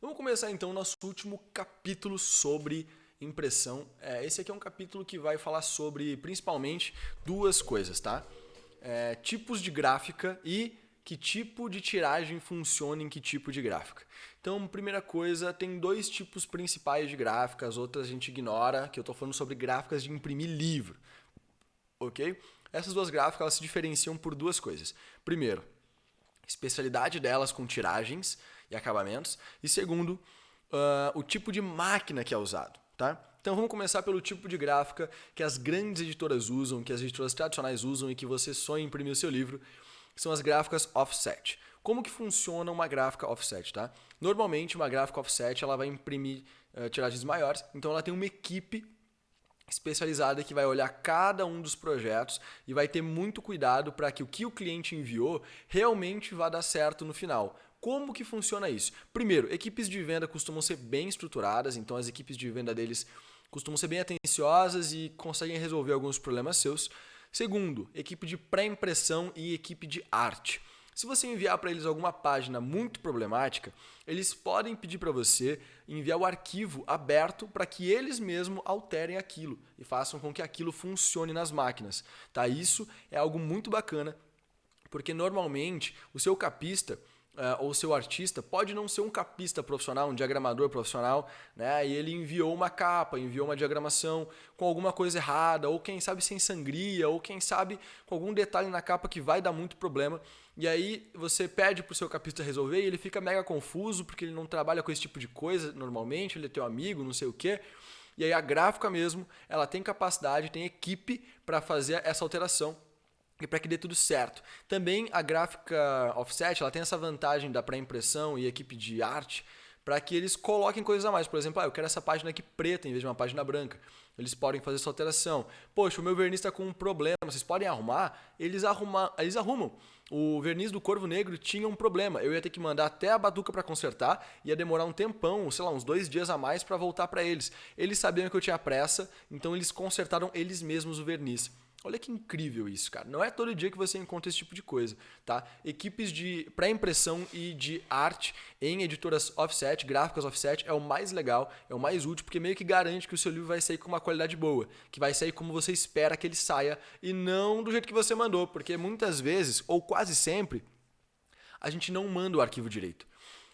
Vamos começar então o nosso último capítulo sobre impressão. Esse aqui é um capítulo que vai falar sobre principalmente duas coisas, tá? Tipos de gráfica e que tipo de tiragem funciona em que tipo de gráfica. Então, primeira coisa, tem dois tipos principais de gráfica, as outras a gente ignora, que eu estou falando sobre gráficas de imprimir livro, ok? Essas duas gráficas elas se diferenciam por duas coisas. Primeiro, especialidade delas com tiragens e acabamentos. E segundo, o tipo de máquina que é usado. Tá? Então vamos começar pelo tipo de gráfica que as grandes editoras usam, que as editoras tradicionais usam e que você sonha em imprimir o seu livro, que são as gráficas offset. Como que funciona uma gráfica offset? Tá? Normalmente uma gráfica offset ela vai imprimir tiragens maiores, então ela tem uma equipe especializada que vai olhar cada um dos projetos e vai ter muito cuidado para que o cliente enviou realmente vá dar certo no final. Como que funciona isso? Primeiro, equipes de venda costumam ser bem estruturadas, então as equipes de venda deles costumam ser bem atenciosas e conseguem resolver alguns problemas seus. Segundo, equipe de pré-impressão e equipe de arte. Se você enviar para eles alguma página muito problemática, eles podem pedir para você enviar o arquivo aberto para que eles mesmos alterem aquilo e façam com que aquilo funcione nas máquinas. Tá? Isso é algo muito bacana, porque normalmente o seu capista ou seu artista pode não ser um capista profissional, um diagramador profissional, né? E ele enviou uma capa, enviou uma diagramação com alguma coisa errada, ou quem sabe sem sangria, ou quem sabe com algum detalhe na capa que vai dar muito problema. E aí você pede para o seu capista resolver e ele fica mega confuso porque ele não trabalha com esse tipo de coisa normalmente, ele é teu amigo, não sei o quê. E aí a gráfica mesmo, ela tem capacidade, tem equipe para fazer essa alteração e para que dê tudo certo. Também a gráfica offset ela tem essa vantagem da pré-impressão e equipe de arte para que eles coloquem coisas a mais. Por exemplo, eu quero essa página aqui preta em vez de uma página branca. Eles podem fazer essa alteração. Poxa, o meu verniz está com um problema, vocês podem arrumar? Eles arrumam. O verniz do Corvo Negro tinha um problema. Eu ia ter que mandar até a Batuca para consertar, ia demorar um tempão, sei lá, uns 2 dias a mais para voltar para eles. Eles sabiam que eu tinha pressa, então eles consertaram eles mesmos o verniz. Olha que incrível isso, cara. Não é todo dia que você encontra esse tipo de coisa, tá? Equipes de pré-impressão e de arte em editoras offset, gráficas offset, é o mais legal, é o mais útil, porque meio que garante que o seu livro vai sair com uma qualidade boa, que vai sair como você espera que ele saia e não do jeito que você mandou, porque muitas vezes, ou quase sempre, a gente não manda o arquivo direito,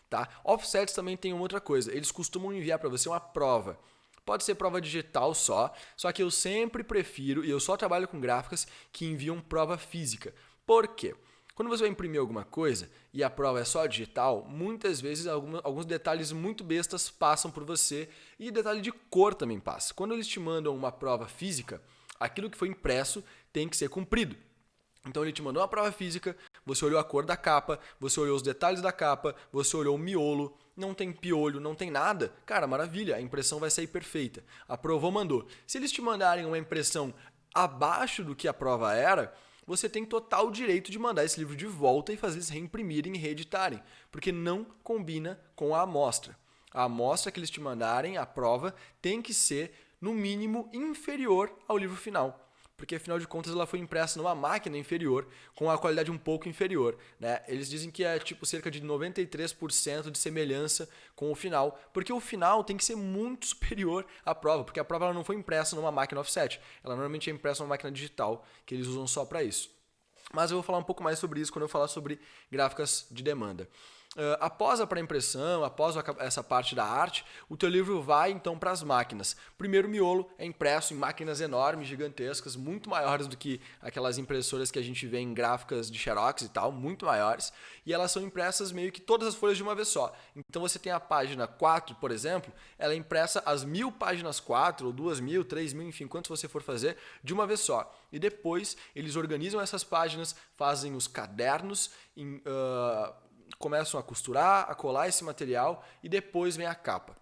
tá? Offsets também tem uma outra coisa, eles costumam enviar para você uma prova. Pode ser prova digital só que eu sempre prefiro, e eu só trabalho com gráficas que enviam prova física. Por quê? Quando você vai imprimir alguma coisa e a prova é só digital, muitas vezes alguns detalhes muito bestas passam por você e detalhe de cor também passa. Quando eles te mandam uma prova física, aquilo que foi impresso tem que ser cumprido. Então ele te mandou uma prova física, você olhou a cor da capa, você olhou os detalhes da capa, você olhou o miolo, não tem piolho, não tem nada. Cara, maravilha, a impressão vai sair perfeita. Aprovou, mandou. Se eles te mandarem uma impressão abaixo do que a prova era, você tem total direito de mandar esse livro de volta e fazer eles reimprimirem e reeditarem, porque não combina com a amostra. A amostra que eles te mandarem, a prova, tem que ser, no mínimo, inferior ao livro final. Porque afinal de contas ela foi impressa numa máquina inferior, com uma qualidade um pouco inferior. Né? Eles dizem que é tipo cerca de 93% de semelhança com o final, porque o final tem que ser muito superior à prova, porque a prova ela não foi impressa numa máquina offset, ela normalmente é impressa numa máquina digital, que eles usam só para isso. Mas eu vou falar um pouco mais sobre isso quando eu falar sobre gráficas de demanda. Após a pré-impressão, após essa parte da arte, o teu livro vai então para as máquinas. Primeiro, o miolo é impresso em máquinas enormes, gigantescas, muito maiores do que aquelas impressoras que a gente vê em gráficas de Xerox e tal, muito maiores, e elas são impressas meio que todas as folhas de uma vez só. Então você tem a página 4, por exemplo, ela é impressa as 1000 páginas 4, ou 2000, 3000, enfim, quantos você for fazer, de uma vez só. E depois eles organizam essas páginas, fazem os cadernos, começam a costurar, a colar esse material e depois vem a capa.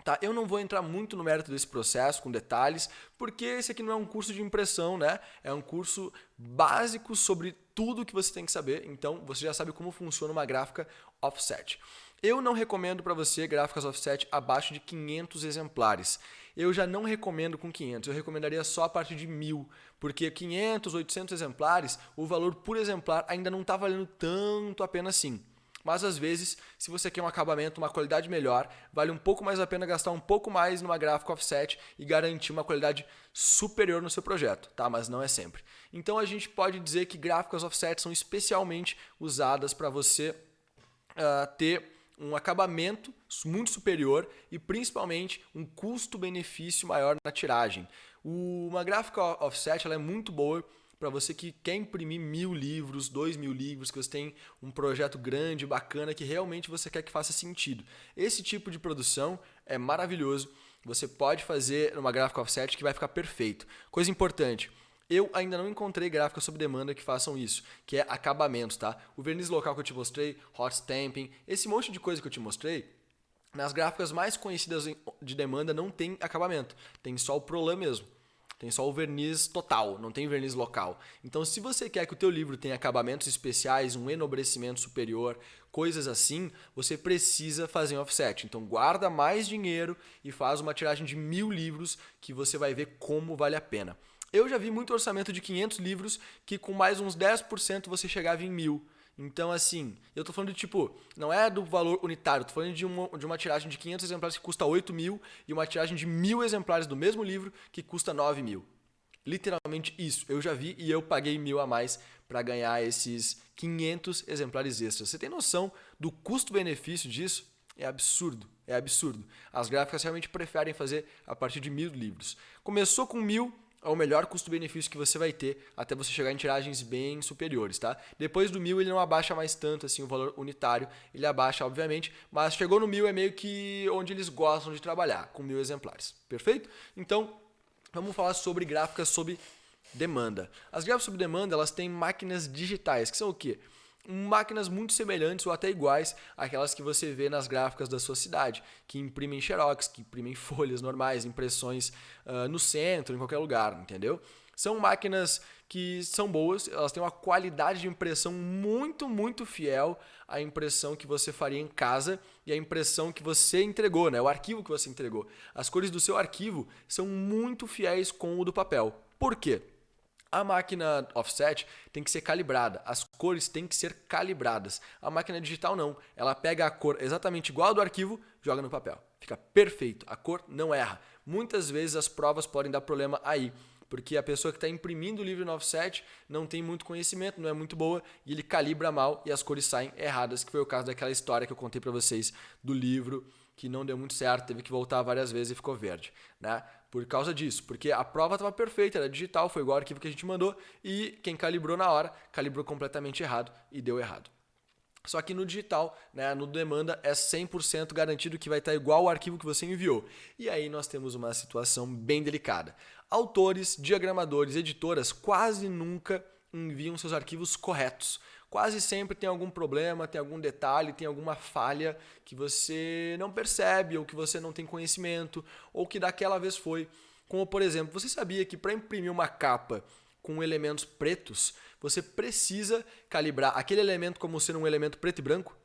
Tá? Eu não vou entrar muito no mérito desse processo, com detalhes, porque esse aqui não é um curso de impressão, né? É um curso básico sobre tudo que você tem que saber, então você já sabe como funciona uma gráfica offset. Eu não recomendo para você gráficas offset abaixo de 500 exemplares. Eu já não recomendo com 500, eu recomendaria só a partir de 1000, porque 500, 800 exemplares, o valor por exemplar ainda não está valendo tanto a pena assim. Mas às vezes, se você quer um acabamento, uma qualidade melhor, vale um pouco mais a pena gastar um pouco mais numa gráfica offset e garantir uma qualidade superior no seu projeto, tá? Mas não é sempre. Então a gente pode dizer que gráficas offset são especialmente usadas para você ter um acabamento muito superior e principalmente um custo-benefício maior na tiragem. Uma gráfica offset ela é muito boa para você que quer imprimir 1.000 livros, 2.000 livros, que você tem um projeto grande, bacana, que realmente você quer que faça sentido. Esse tipo de produção é maravilhoso. Você pode fazer uma gráfica offset que vai ficar perfeito. Coisa importante, eu ainda não encontrei gráficas sob demanda que façam isso, que é acabamentos, tá? O verniz local que eu te mostrei, hot stamping, esse monte de coisa que eu te mostrei, nas gráficas mais conhecidas de demanda não tem acabamento, tem só o Prolan mesmo. Tem só o verniz total, não tem verniz local. Então, se você quer que o teu livro tenha acabamentos especiais, um enobrecimento superior, coisas assim, você precisa fazer um offset. Então, guarda mais dinheiro e faz uma tiragem de 1.000 livros que você vai ver como vale a pena. Eu já vi muito orçamento de 500 livros que com mais uns 10% você chegava em 1.000. Então, assim, eu tô falando de tipo, não é do valor unitário, tô falando de uma tiragem de 500 exemplares que custa 8.000 e uma tiragem de 1.000 exemplares do mesmo livro que custa 9.000. Literalmente isso, eu já vi e eu paguei 1.000 a mais para ganhar esses 500 exemplares extras. Você tem noção do custo-benefício disso? É absurdo, é absurdo. As gráficas realmente preferem fazer a partir de 1.000 livros. Começou com 1.000, é o melhor custo-benefício que você vai ter até você chegar em tiragens bem superiores, tá? Depois do 1.000 ele não abaixa mais tanto assim o valor unitário, ele abaixa obviamente, mas chegou no 1.000 é meio que onde eles gostam de trabalhar, com 1.000 exemplares, perfeito? Então, vamos falar sobre gráficas sob demanda. As gráficas sob demanda, elas têm máquinas digitais, que são o quê? Máquinas muito semelhantes ou até iguais àquelas que você vê nas gráficas da sua cidade, que imprimem xerox, que imprimem folhas normais, impressões no centro, em qualquer lugar, entendeu? São máquinas que são boas, elas têm uma qualidade de impressão muito, muito fiel à impressão que você faria em casa e à impressão que você entregou, né? O arquivo que você entregou. As cores do seu arquivo são muito fiéis com o do papel. Por quê? A máquina offset tem que ser calibrada, as cores têm que ser calibradas. A máquina digital não, ela pega a cor exatamente igual ao do arquivo, joga no papel. Fica perfeito, a cor não erra. Muitas vezes as provas podem dar problema aí, porque a pessoa que está imprimindo o livro no offset não tem muito conhecimento, não é muito boa, e ele calibra mal e as cores saem erradas, que foi o caso daquela história que eu contei para vocês do livro, que não deu muito certo, teve que voltar várias vezes e ficou verde, né? Por causa disso, porque a prova estava perfeita, era digital, foi igual ao arquivo que a gente mandou e quem calibrou na hora, calibrou completamente errado e deu errado. Só que no digital, né, no demanda, é 100% garantido que vai estar igual ao arquivo que você enviou. E aí nós temos uma situação bem delicada. Autores, diagramadores, editoras quase nunca enviam seus arquivos corretos. Quase sempre tem algum problema, tem algum detalhe, tem alguma falha que você não percebe ou que você não tem conhecimento ou que daquela vez foi. Como, por exemplo, você sabia que para imprimir uma capa com elementos pretos, você precisa calibrar aquele elemento como sendo um elemento preto e branco?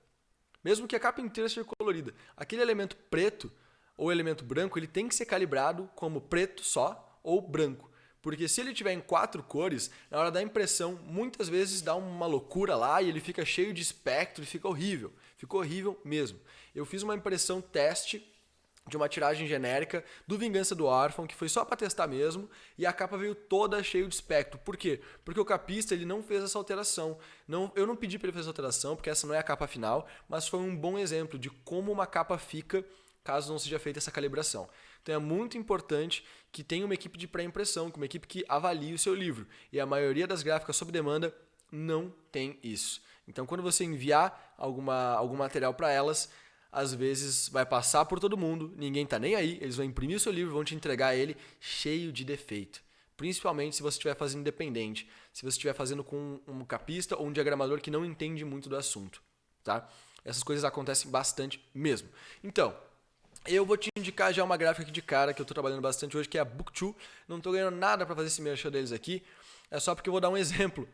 Mesmo que a capa inteira seja colorida. Aquele elemento preto ou elemento branco, ele tem que ser calibrado como preto só ou branco. Porque se ele tiver em 4 cores, na hora da impressão, muitas vezes dá uma loucura lá e ele fica cheio de espectro e fica horrível. Ficou horrível mesmo. Eu fiz uma impressão teste de uma tiragem genérica do Vingança do Órfão, que foi só para testar mesmo, e a capa veio toda cheia de espectro. Por quê? Porque o capista ele não fez essa alteração. Eu não pedi para ele fazer essa alteração, porque essa não é a capa final, mas foi um bom exemplo de como uma capa fica caso não seja feita essa calibração. Então é muito importante que tenha uma equipe de pré-impressão, uma equipe que avalie o seu livro. E a maioria das gráficas sob demanda não tem isso. Então quando você enviar algum material para elas, às vezes vai passar por todo mundo, ninguém está nem aí, eles vão imprimir o seu livro, vão te entregar ele cheio de defeito. Principalmente se você estiver fazendo independente, se você estiver fazendo com um capista ou um diagramador que não entende muito do assunto. Tá? Essas coisas acontecem bastante mesmo. Então, eu vou te indicar já uma gráfica aqui de cara que eu estou trabalhando bastante hoje, que é a Book2. Não estou ganhando nada para fazer esse merchan deles aqui, é só porque eu vou dar um exemplo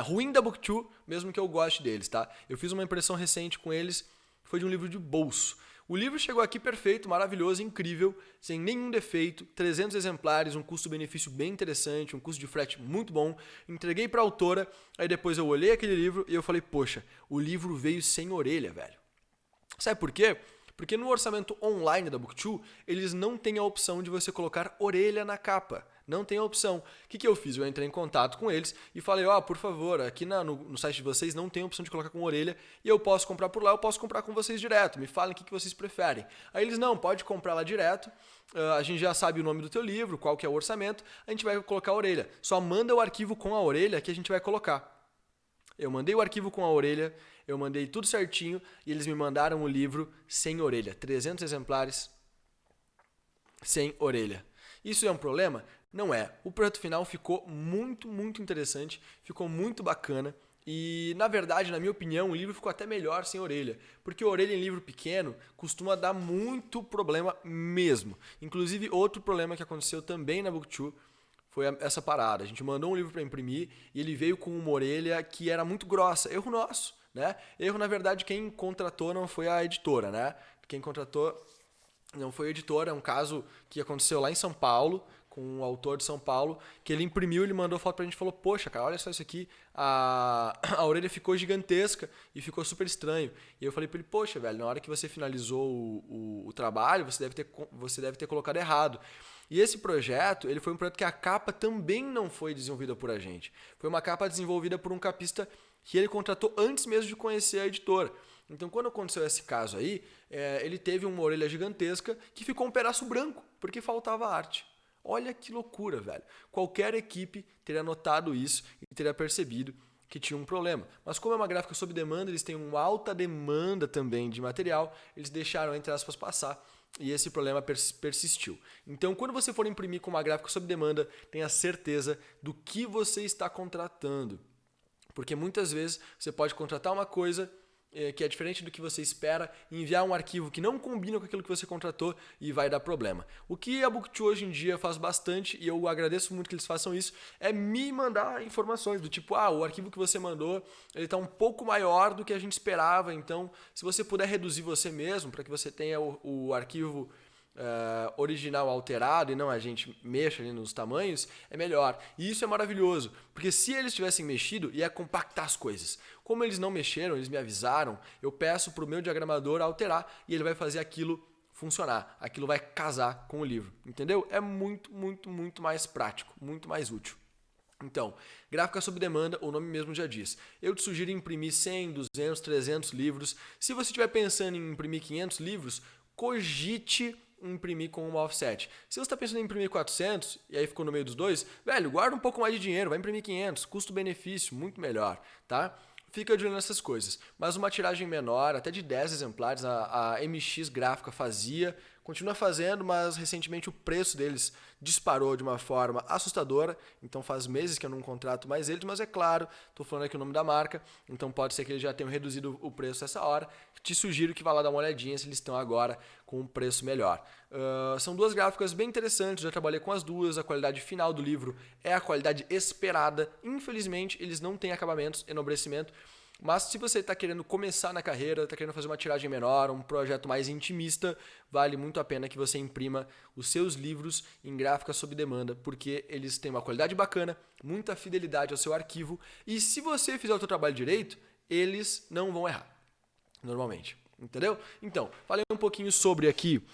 ruim da Book2, mesmo que eu goste deles. Tá? Eu fiz uma impressão recente com eles, foi de um livro de bolso. O livro chegou aqui perfeito, maravilhoso, incrível, sem nenhum defeito, 300 exemplares, um custo-benefício bem interessante, um custo de frete muito bom. Entreguei para a autora, aí depois eu olhei aquele livro e eu falei, poxa, o livro veio sem orelha, velho. Sabe por quê? Porque no orçamento online da Booktwo, eles não têm a opção de você colocar orelha na capa. Não tem a opção. O que eu fiz? Eu entrei em contato com eles e falei, por favor, aqui no site de vocês não tem a opção de colocar com orelha e eu posso comprar por lá, eu posso comprar com vocês direto. Me falem o que vocês preferem. Aí eles, não, pode comprar lá direto, a gente já sabe o nome do teu livro, qual que é o orçamento, a gente vai colocar a orelha. Só manda o arquivo com a orelha que a gente vai colocar. Eu mandei o arquivo com a orelha, eu mandei tudo certinho e eles me mandaram o livro sem orelha. 300 exemplares sem orelha. Isso é um problema? Não é. O projeto final ficou muito, muito interessante, ficou muito bacana e, na verdade, na minha opinião, o livro ficou até melhor sem orelha, porque orelha em livro pequeno costuma dar muito problema mesmo. Inclusive, outro problema que aconteceu também na Booktwo foi essa parada. A gente mandou um livro para imprimir e ele veio com uma orelha que era muito grossa. Erro nosso, né? Erro, na verdade, quem contratou não foi a editora, né? Quem contratou não foi a editora. É um caso que aconteceu lá em São Paulo, com um autor de São Paulo, que ele imprimiu, ele mandou foto pra gente e falou, poxa, cara, olha só isso aqui, a orelha ficou gigantesca e ficou super estranho. E eu falei pra ele, poxa, velho, na hora que você finalizou o trabalho, você deve ter colocado errado. E esse projeto, ele foi um projeto que a capa também não foi desenvolvida por a gente. Foi uma capa desenvolvida por um capista que ele contratou antes mesmo de conhecer a editora. Então, quando aconteceu esse caso aí, ele teve uma orelha gigantesca que ficou um pedaço branco, porque faltava arte. Olha que loucura, velho. Qualquer equipe teria notado isso e teria percebido que tinha um problema. Mas como é uma gráfica sob demanda, eles têm uma alta demanda também de material, eles deixaram, entre aspas, passar e esse problema persistiu. Então, quando você for imprimir com uma gráfica sob demanda, tenha certeza do que você está contratando. Porque muitas vezes você pode contratar uma coisa que é diferente do que você espera, enviar um arquivo que não combina com aquilo que você contratou e vai dar problema. O que a Booktwo hoje em dia faz bastante, e eu agradeço muito que eles façam isso, é me mandar informações do tipo, o arquivo que você mandou ele está um pouco maior do que a gente esperava, então se você puder reduzir você mesmo para que você tenha o arquivo original alterado e não a gente mexa ali nos tamanhos, é melhor. E isso é maravilhoso, porque se eles tivessem mexido, ia compactar as coisas. Como eles não mexeram, eles me avisaram, eu peço para o meu diagramador alterar e ele vai fazer aquilo funcionar. Aquilo vai casar com o livro, entendeu? É muito, muito, muito mais prático, muito mais útil. Então, gráfica sob demanda, o nome mesmo já diz. Eu te sugiro imprimir 100, 200, 300 livros. Se você estiver pensando em imprimir 500 livros, cogite imprimir com uma offset. Se você está pensando em imprimir 400 e aí ficou no meio dos dois, velho, guarda um pouco mais de dinheiro, vai imprimir 500, custo-benefício, muito melhor, tá? Fica de olho nessas coisas. Mas uma tiragem menor, até de 10 exemplares, a MX Gráfica fazia, continua fazendo, mas recentemente o preço deles disparou de uma forma assustadora, então faz meses que eu não contrato mais eles, mas é claro, estou falando aqui o nome da marca, então pode ser que eles já tenham reduzido o preço essa hora. Te sugiro que vá lá dar uma olhadinha se eles estão agora com um preço melhor. São duas gráficas bem interessantes, já trabalhei com as duas, a qualidade final do livro é a qualidade esperada. Infelizmente, eles não têm acabamentos, enobrecimento, mas se você está querendo começar na carreira, está querendo fazer uma tiragem menor, um projeto mais intimista, vale muito a pena que você imprima os seus livros em gráfica sob demanda, porque eles têm uma qualidade bacana, muita fidelidade ao seu arquivo, e se você fizer o seu trabalho direito, eles não vão errar, normalmente. Entendeu? Então, falei um pouquinho sobre aqui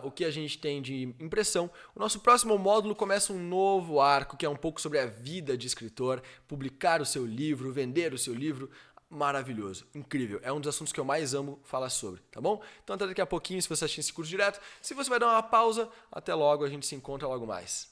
o que a gente tem de impressão. O nosso próximo módulo começa um novo arco, que é um pouco sobre a vida de escritor, publicar o seu livro, vender o seu livro. Maravilhoso, incrível. É um dos assuntos que eu mais amo falar sobre, tá bom? Então até daqui a pouquinho, se você assistir esse curso direto. Se você vai dar uma pausa, até logo, a gente se encontra logo mais.